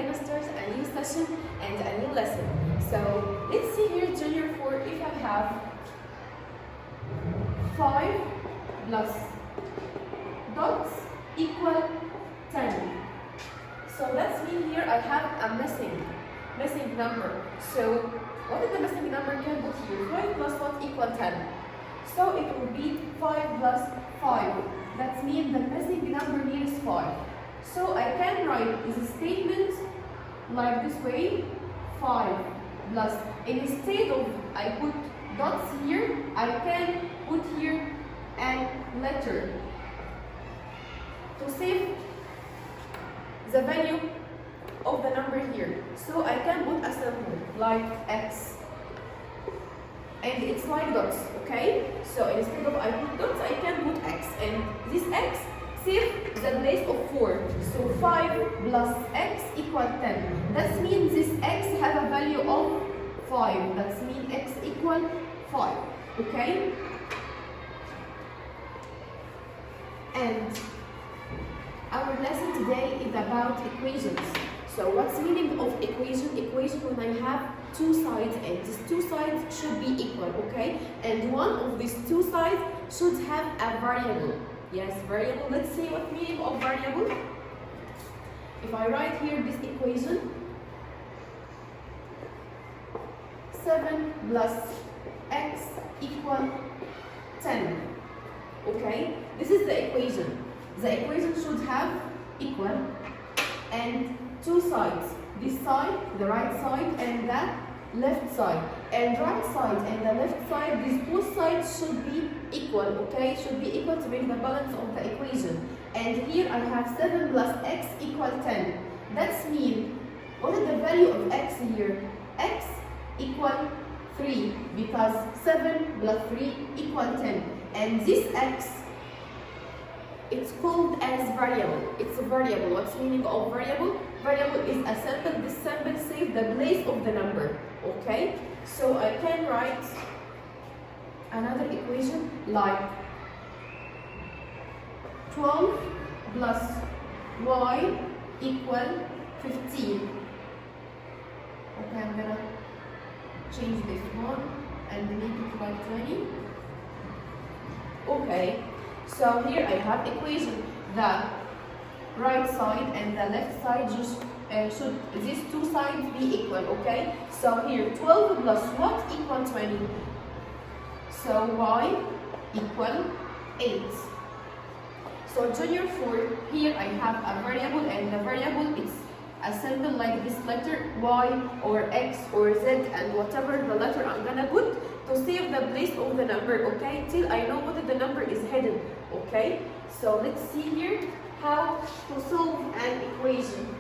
semesters, a new session, and a new lesson. So let's see here, Junior 4, if I have 5 plus dots equal 10. So that's mean here I have a missing number. So what is the missing number can put here? 5 plus what equal 10? So it will be 5 plus 5. That means the missing number here is 5. So I can write this statement like this way, 5 plus, instead of I put dots here, I can put here a letter to save the value of the number here. So I can put a symbol like X. And it's like dots, okay? So instead of I put dots, I can put X. And this X save the place of 4. So 5 plus X equal 10. That means this X have a value of 5. That means X equal 5, okay? And our lesson today is about equations. So what's the meaning of equation? Equation when I have two sides and these two sides should be equal, okay? And one of these two sides should have a variable. Yes, variable. Let's see what meaning of variable. If I write here this equation, 7 plus X equal 10. Okay? This is the equation. The equation should have equal and two sides. This side, the right side, and the left side. And right side and the left side, these both sides should be equal, okay? Should be equal to make the balance of the equation. And here I have 7 plus X equal 10. That means, what is the value of X here? X equal 3, because 7 plus 3 equal 10. And this X, it's called as variable. It's a variable. What's the meaning of variable? Variable is a symbol. This symbol saves the place of the number. Okay? So I can write another equation like 12 plus y equal 15. Okay, I'm gonna change this one and make it like 20. Okay. So here I have equation. The right side and the left side should these two sides be equal, okay? So here 12 plus what equal 20? So y equal 8. So Junior 4, here I have a variable, and the variable is a symbol like this letter y or x or z, and whatever the letter I'm gonna put to save the place of the number, okay? Till I know what the number is hidden, okay? So let's see here how to solve an equation.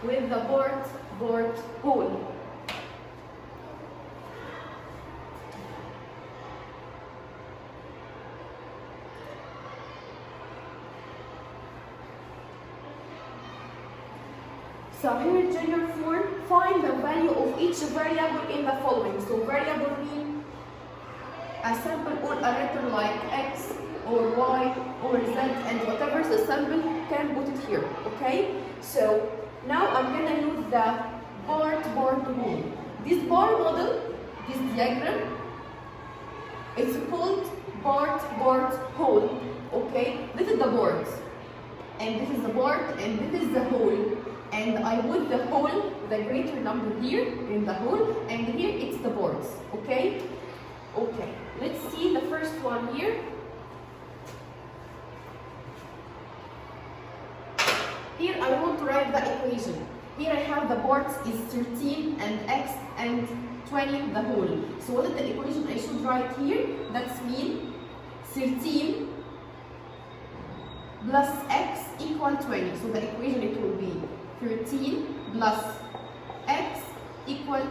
With the board hole. So here, Junior 4, find the value of each variable in the following. So variable means a symbol or a letter like X or Y or Z, and whatever the symbol can put it here, okay? So now I'm gonna use the board model. This board model, this diagram, it's called board hole, okay? This is the board, and this is the board, and this is the hole. And I put the hole, the greater number here in the hole, and here it's the boards, okay? Okay, let's see the first one here. Here I want to write the equation. Here I have the boards is 13 and X and 20 the whole. So what is the equation I should write here? That's mean 13 plus X equal 20. So the equation it will be 13 plus X equal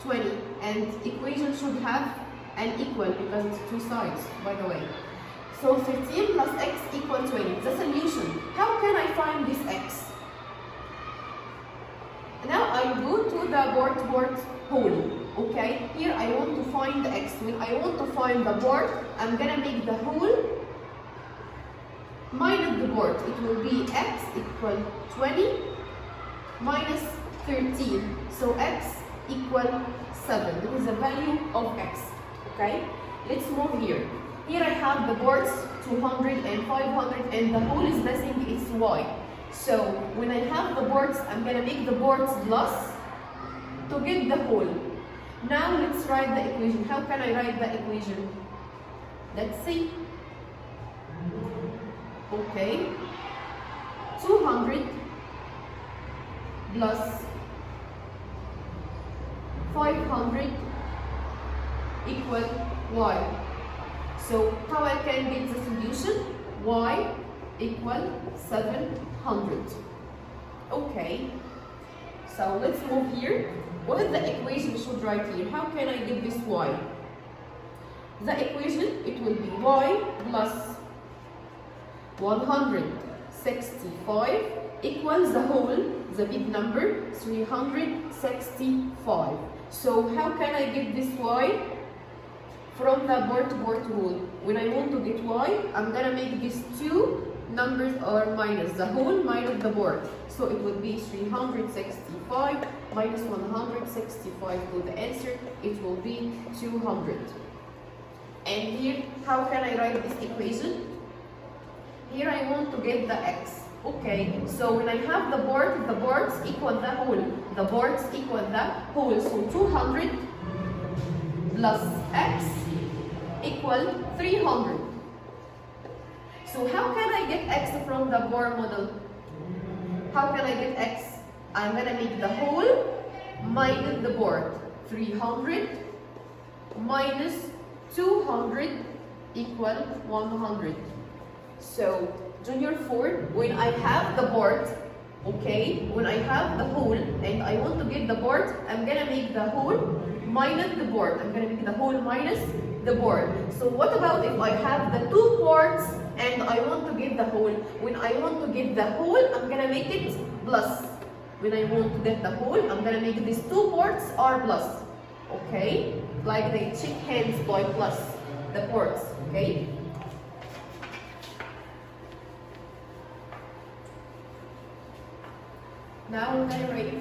20, and equation should have an equal because it's two sides, by the way. So 13 plus X equal 20. The solution. How can I find this X? Now I go to the board hole. Okay, here I want to find the X. When I want to find the board, I'm gonna make the hole minus the board. It will be x equal 20 minus 13. So x equal 7. This is the value of x. Okay? Let's move here. Here I have the boards 200 and 500 and the whole is missing its y. So when I have the boards, I'm going to make the boards plus to get the whole. Now let's write the equation. How can I write the equation? Let's see. Okay. 200 plus 500 equal y. So how I can get the solution? Y equal 700. Okay. So let's move here. What is the equation we should write here? How can I get this y? The equation, it will be y plus 165 equals the whole, the big number, 365. So how can I get this y? From the board-to-board rule. When I want to get y, I'm going to make these two numbers are minus, the whole minus the board. So it will be 365 minus 165 to the answer. It will be 200. And here, how can I write this equation? Here I want to get the x. Okay, so when I have the boards equal the whole. The boards equal the whole. So 200 plus x equal 300. So how can I get x from the board model? How can I get x? I'm going to make the whole minus the board. 300 minus 200 equal 100. So junior 4, when I have the board, okay, when I have the whole and I want to get the board, I'm going to make the whole minus the board. I'm going to make the whole minus the board. So what about if I have the two parts and I want to get the whole? When I want to get the whole, I'm going to make it plus. When I want to get the whole, I'm going to make these two parts are plus. Okay? Like they shake hands by plus the parts. Okay? Now I'm going to write.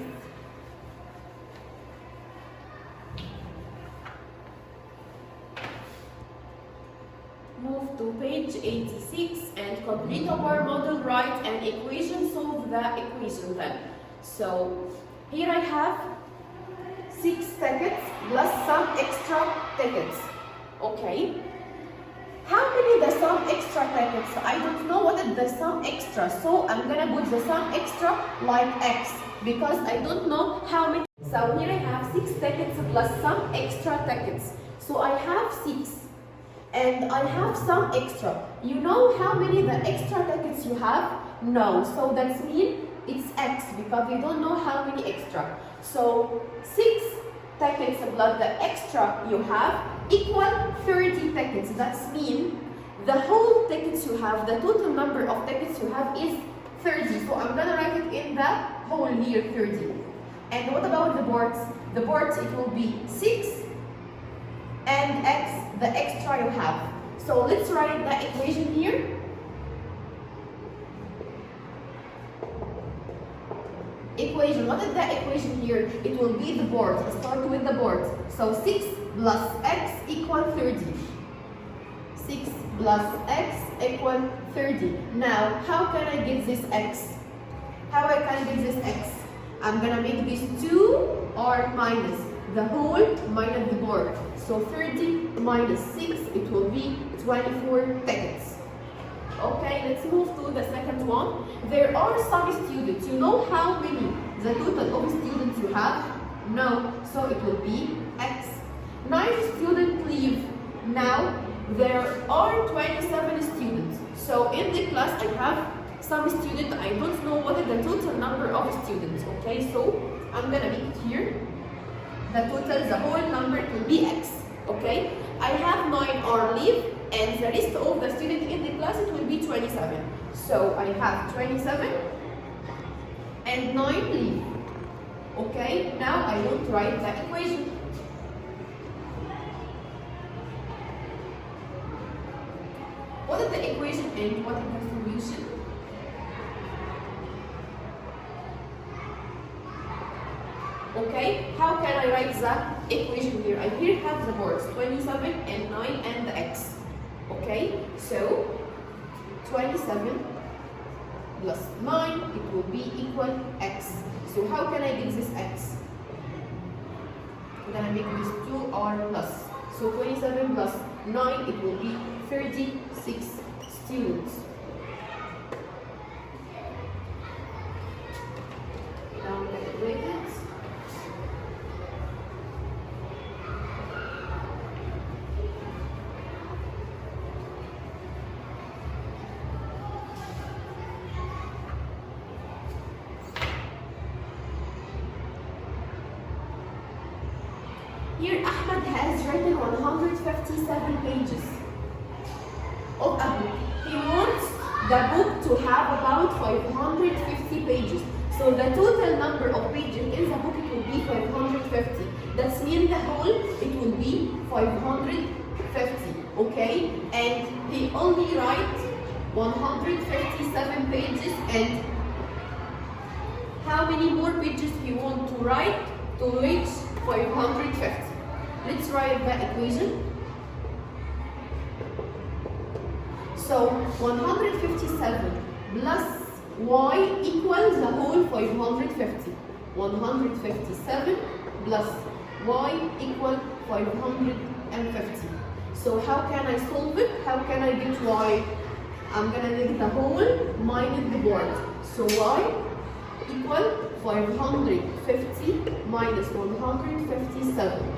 Move to page 86 and complete our model. Write an equation, solve the equation then. So here I have 6 tickets plus some extra tickets. Okay. How many the sum extra tickets? I don't know what is the sum extra. So I'm going to put the sum extra like x because I don't know how many. So here I have 6 tickets plus some extra tickets. So I have 6. And I have some extra. You know how many the extra tickets you have? No. So that means it's x because we don't know how many extra. So 6 tickets plus the extra you have equal 30 tickets. That means the whole tickets you have, the total number of tickets you have is 30. So I'm gonna write it in the whole here 30. And what about the boards? The boards it will be 6 and x, the extra you have. So let's write the equation here. Equation, what is the equation here? It will be the board. Start with the board. So 6 plus x equal 30. 6 plus x equal 30. Now, how can I get this x? How I can get this x? I'm gonna make these two are minus the whole minus the board. So 30 minus 6, it will be 24 tickets. Okay, let's move to the second one. There are some students. You know how many the total of students you have? No, so it will be x. 9 students leave. Now there are 27 students. So in the class I have some students. I don't know what is the total number of students. Okay, so I'm gonna make it here. The total, the whole number will be x. Okay, I have 9 are leave, and the rest of the students in the class it will be 27. So I have 27 and 9 leave. Okay, now I want to write the equation. What is the equation equation and what is the solution? Okay, how can I write the equation here? I here have the boards 27 and 9 and the x. Okay, so 27 plus 9, it will be equal x. So how can I get this x? I'm gonna make this 2r plus. So 27 plus 9, it will be 36 students. Now calculate it. Here Ahmed has written 157 pages of a book. He wants the book to have about 550 pages. So the total number of pages in the book, it will be 550. That's mean the whole, it will be 550, okay? And he only writes 157 pages, and how many more pages he want to write to reach 550? Let's write the equation. So 157 plus y equals the whole 550. 157 plus y equal 550. So how can I solve it? How can I get y? I'm gonna make the whole minus the board. So y equal 550 minus 157.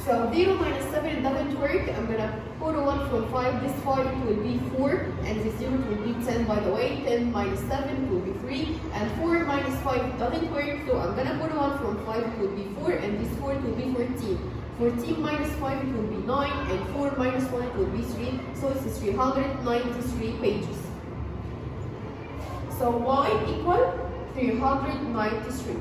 So 0 minus 7 doesn't work. I'm gonna put 1 from 5. This 5 it will be 4, and this 0 it will be 10 by the way. 10 minus 7 it will be 3, and 4 minus 5 doesn't work. So I'm gonna put 1 from 5, it will be 4, and this 4 it will be 14. 14 minus 5 it will be 9, and 4 minus 1 it will be 3. So it's 393 pages. So y equal 393.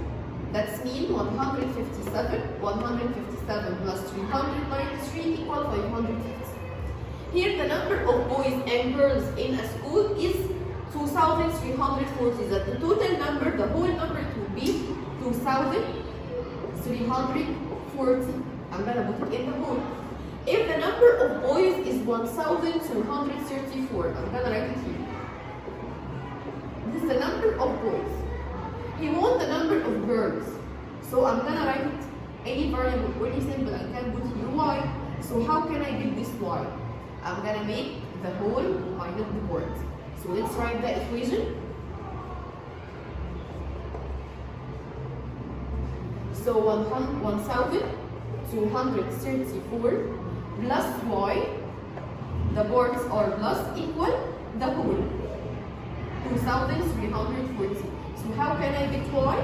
That's mean 157 plus 393 equal 550. Here the number of boys and girls in a school is 2,340. That the total number, the whole number, it will be 2,340. I'm gonna put it in the whole. If the number of boys is 1,234, I'm gonna write it here. This is the number of boys. He wants the number of girls. So I'm gonna write it any variable, very simple. I can put here y. So how can I get this y? I'm gonna make the whole minus the board. So let's write the equation. So 1,234 plus y, the boards are plus, equal the whole 2,340. So how can I get y?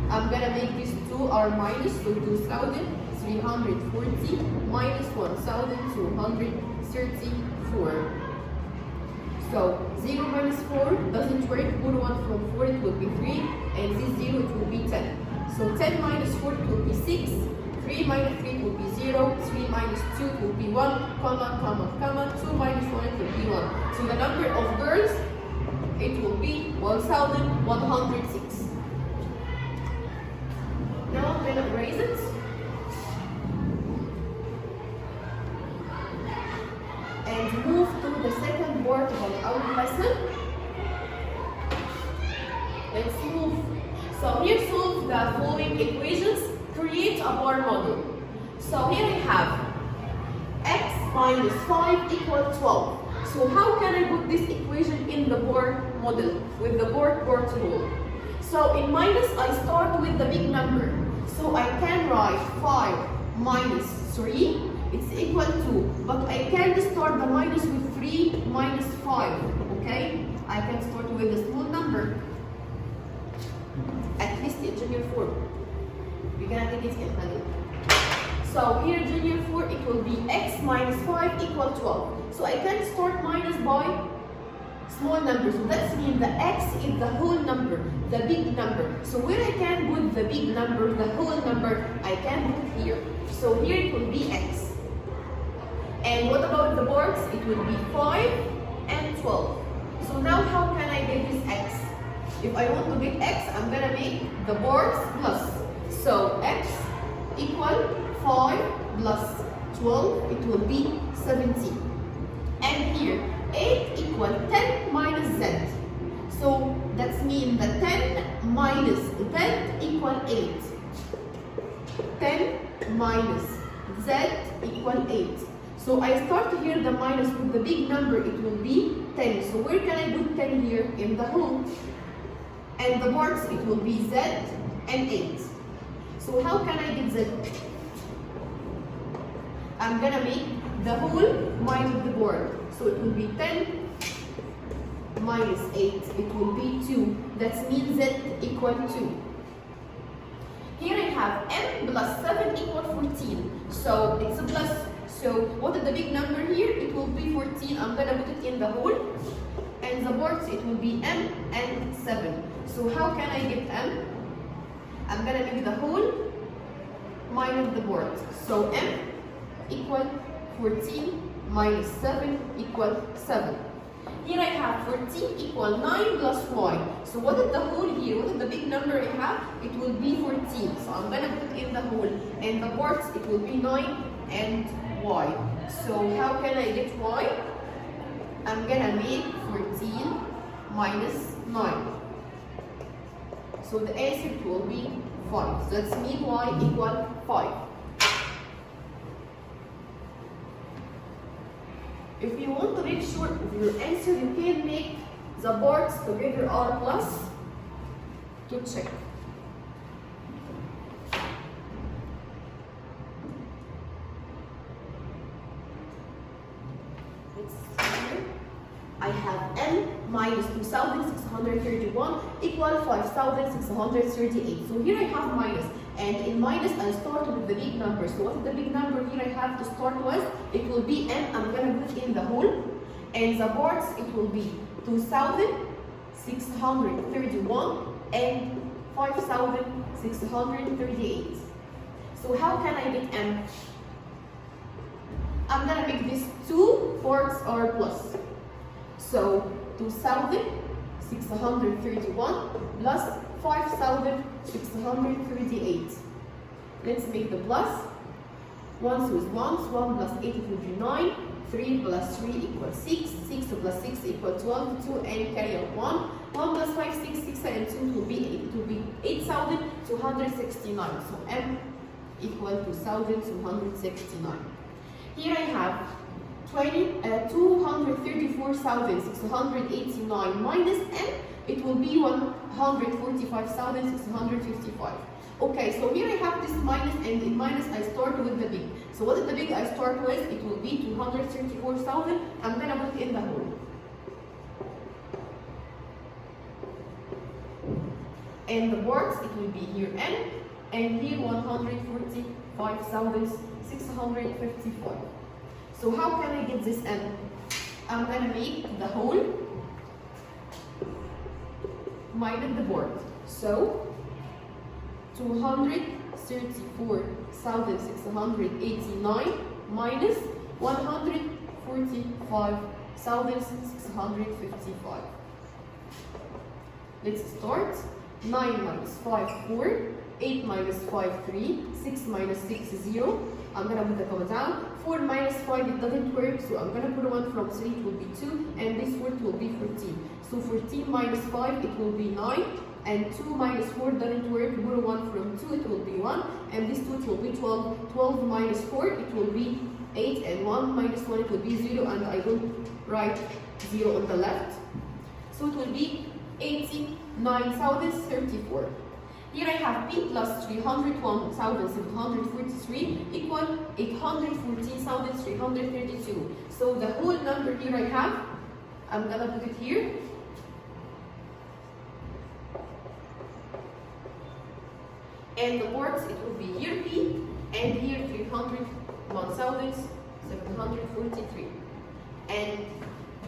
I'm gonna make this 2r minus, so 2,340 minus 1,234. So 0 minus 4 doesn't work. Put 1 from 4, it will be 3, and this 0 it will be 10. So 10 minus 4 it will be 6. 3 minus 3 will be 0. 3 minus 2 will be 1, comma, comma, comma. 2 minus 1 it will be 1. So the number of girls, it will be 1,106. Now I'm going to erase it. And move to the second part of our lesson. Let's move. So here solve the following equations. Create a bar model. So here I have x minus 5 equal 12. So how can I put this equation in the board model with the board rule? So in minus, I start with the big number. So I can write 5 minus 3, it's equal to, but I can start the minus with 3 minus 5, okay? I can start with a small number, at least in junior 4. We're gonna take it in hand. So here junior 4, it will be x minus 5 equal 12. So I can start minus by small numbers. So that means the x is the whole number, the big number. So where I can put the big number, the whole number, I can put here. So here it will be x. And what about the boards? It will be 5 and 12. So now how can I get this x? If I want to get x, I'm gonna make the boards plus. So x equal 5 plus 12, it will be 17. And here, 8 equal 10 minus z. So that means that 10 minus z equal 8. 10 minus z equal 8. So I start here the minus with the big number, it will be 10. So where can I put 10 here? In the whole. And the parts, it will be z and 8. So how can I get z? I'm gonna make the whole minus the board. So it will be 10 minus 8, it will be 2. That means z equal 2. Here I have m plus 7 equal 14. So it's a plus. So what is the big number here? It will be 14. I'm gonna put it in the whole. And the boards, it will be m and 7. So how can I get m? I'm gonna make the whole minus the board. So m equal 14 minus 7 equal 7. Here I have 14 equal 9 plus y. So what is the whole here? What is the big number I have? It will be 14. So I'm gonna put in the whole. And the boards, it will be 9 and y. So how can I get y? I'm gonna make 14 minus 9. So the answer will be 5. So that's mean y equal 5. If you want to make sure of your answer, you can make the boards together are plus to check. I have n minus 2,631 equal 5,638. So here I have minus, and in minus I start with the big number. So what is the big number here I have to start with? It will be n. I'm gonna put in the whole, and the parts it will be 2,631 and 5,638. So how can I get n? I'm gonna make these two parts are plus. So 2,631 plus 5,638. Let's make the plus. 1 with 1, 1 plus 8 it will be 9. 3 plus 3 equals 6. 6 plus 6 equals 12. 2 and carry on 1. 1 plus 5, 6, 6 and 2 will be 8. It will be 8,269. So m equal to 2,269. Here I have 234,689 minus n, it will be 145,655. Okay, so here I have this minus, and in minus I start with the big. So what is the big I start with? It will be 234,000. I'm gonna put in the whole. And the words, it will be here n, and here 145,655. So how can I get this n? I'm gonna make the whole minus the board. So 234,689 minus 145,655. Let's start. 9 minus 5, 4. 8 minus 5, 3. 6 minus 6, 0. I'm gonna put the comma down. 4 minus 5, it doesn't work, so I'm gonna put 1 from 3, it will be 2, and this word will be 14. So 14 minus 5, it will be 9, and 2 minus 4 doesn't work, put 1 from 2, it will be 1, and this 2 it will be 12. 12 minus 4, it will be 8, and 1 minus 1, it will be 0, and I don't write 0 on the left. So it will be 89,034. Here I have p plus 301,743 equal 814,332. So the whole number here I have, I'm gonna put it here. And the words, it will be here p, and here 301,743. And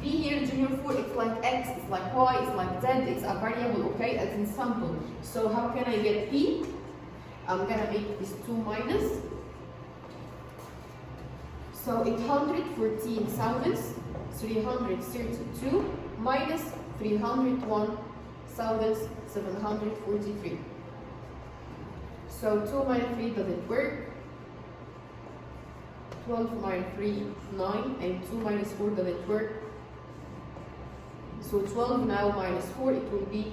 b here, junior 4, it's like x, it's like y, it's like z, it's a variable, okay, as in sample. So how can I get p? I'm gonna make this 2 minus. So 814,332 minus 301,743. So 2 minus 3 doesn't work. 12 minus 3, 9, and 2 minus 4 doesn't work. So 12 now minus 4, it will be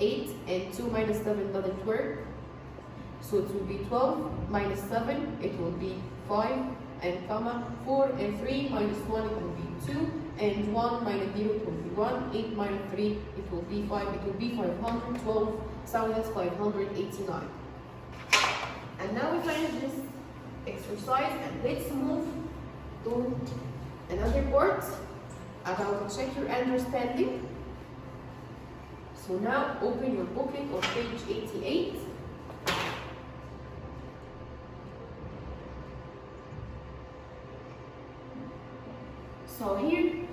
8, and 2 minus 7 doesn't work. So it will be 12 minus 7, it will be 5, and comma 4 and 3 minus 1, it will be 2, and 1 minus 0, it will be 1, 8 minus 3, it will be 5, it will be 512,589. And now we finish this exercise, and let's move to another part about to check your understanding. So now open your booklet on page 88. So here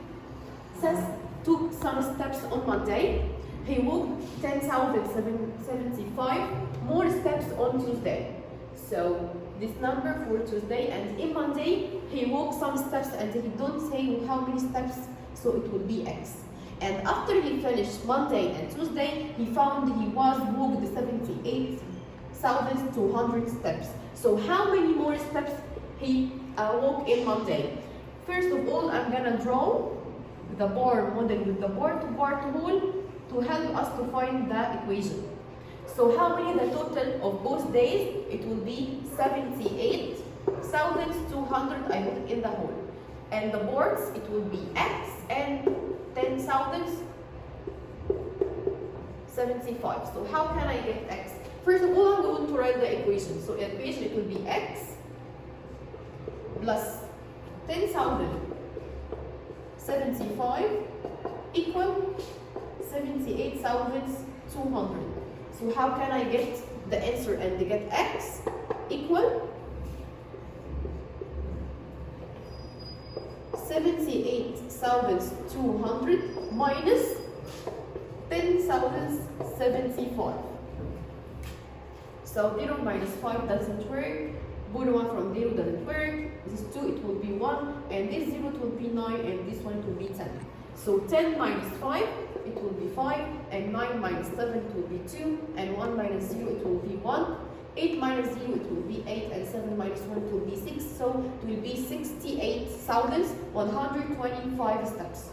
says took some steps on Monday. He walked 10,075 more steps on Tuesday. So this number for Tuesday, and in Monday he walked some steps and he don't say how many steps, so it will be X. And after he finished Monday and Tuesday, he found he was walked 78,200 steps. So how many more steps he walked in Monday? First of all, I'm gonna draw the bar model with the bar-to-bar tool to help us to find the equation. So how many the total of both days? It will be 78,200 I put in the hole. And the boards, it will be X and 10,075. So how can I get X? First of all, I'm going to write the equation. So the equation, it will be X plus 10,075 equal 78,200. So how can I get the answer and get X equal 78,200 minus 10,075. So 0 minus 5 doesn't work. Put 1 from 0 doesn't work. This 2, it will be 1, and this 0, it will be 9, and this one, it will be 10. So 10 minus 5, it will be 5, and 9 minus 7, it will be 2, and 1 minus 0, it will be 1. 8 minus 0, it will be 8, and 7 minus 1, it will be 6. So it will be 68,125 steps.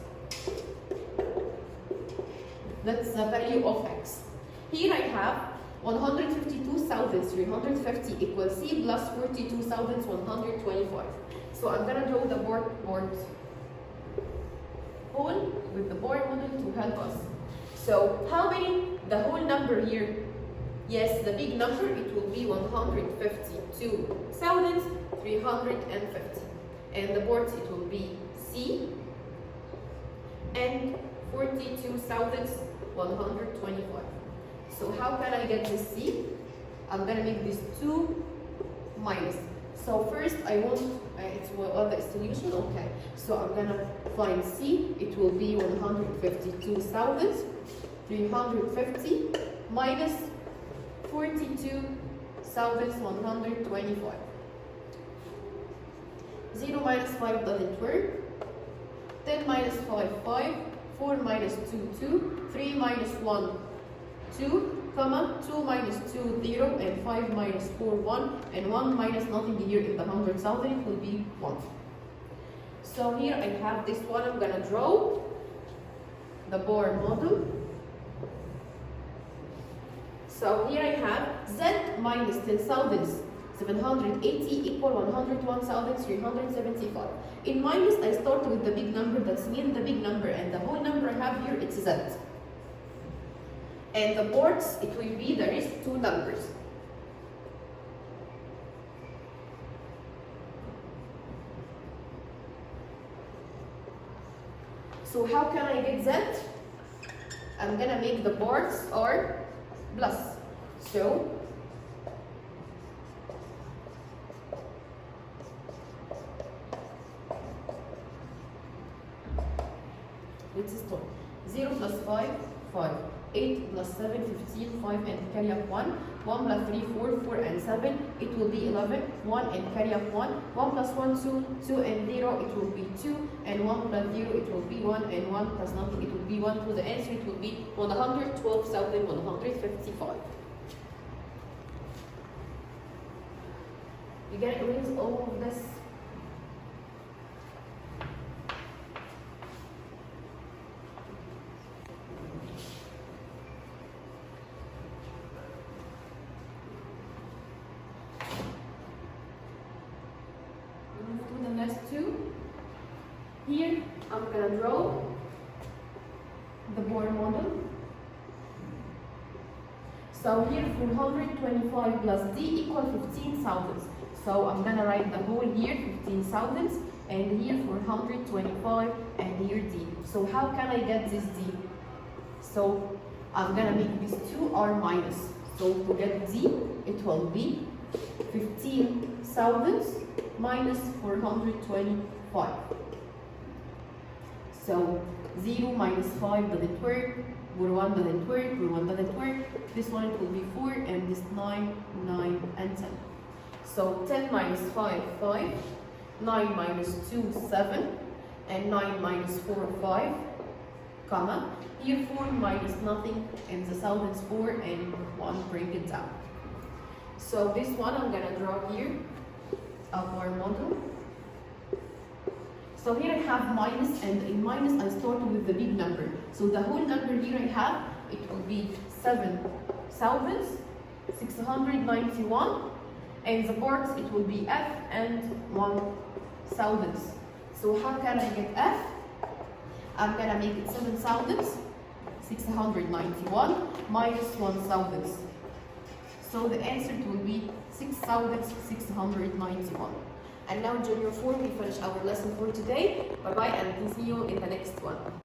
That's the value of X. Here I have 152,350 equals C plus 42,125. So I'm gonna draw the board hole with the board model to help us. So how many, the whole number here? Yes, the big number, it will be 152,350. And the boards, it will be C and 42,125. So how can I get this C? I'm gonna make this 2 minus. So first I want, it's the solution, okay. So I'm gonna find C, it will be 152,350 minus 42,125. 0 minus 5 doesn't work. 10 minus 5, 5. 4 minus 2, 2. 3 minus 1, 2, comma 2 minus 2, 0, and 5 minus 4, 1, and 1 minus nothing here in the 100,000, it will be 1. So here I have this one, I'm gonna draw the Bohr model. So here I have Z minus 10,780 equal 101,375. In minus, I start with the big number, that's mean the big number, and the whole number I have here, it's Z. And the boards, it will be, there is 2 numbers. So how can I get Z? I'm gonna make the boards are plus. So let's start. 0 plus 5, 5. 8 plus 7, 15, 5, and carry up 1. 1 plus 3, 4, 4 and 7, it will be 11, 1 and carry up 1, 1 plus 1, 2, 2 and 0, it will be 2, and 1 plus 0, it will be 1, and 1 plus nothing, it will be 1, so the answer it will be 112,155. You gotta erase all of this. Move to the next two. Here, I'm gonna draw the Bohr model. So here, 425 plus d equal 15 thousandths. So I'm gonna write the whole here 15 thousandths, and here 425, and here d. So how can I get this d? So I'm gonna make these two r minus. So to get d, it will be 15 thousandths minus 425. So 0 minus 5 doesn't work, where 1 doesn't work, where 1 doesn't work. This one it will be 4, and this 9, 9, and 10. So 10 minus 5, 5, 9 minus 2, 7, and 9 minus 4, 5, comma. Here 4 minus nothing, and the thousandths 4, and 1, bring it down. So this one I'm gonna draw here, a Bohr model. So here I have minus, and in minus I started with the big number. So the whole number here I have, it will be 7 thousandths, 691, and the parts it will be f and 1 thousandths. So how can I get f? I'm gonna make it 7 thousandths, 691 minus 1 thousandths. So the answer will be 6,691. And now Junior 4, we finish our lesson for today. Bye bye, and we'll see you in the next one.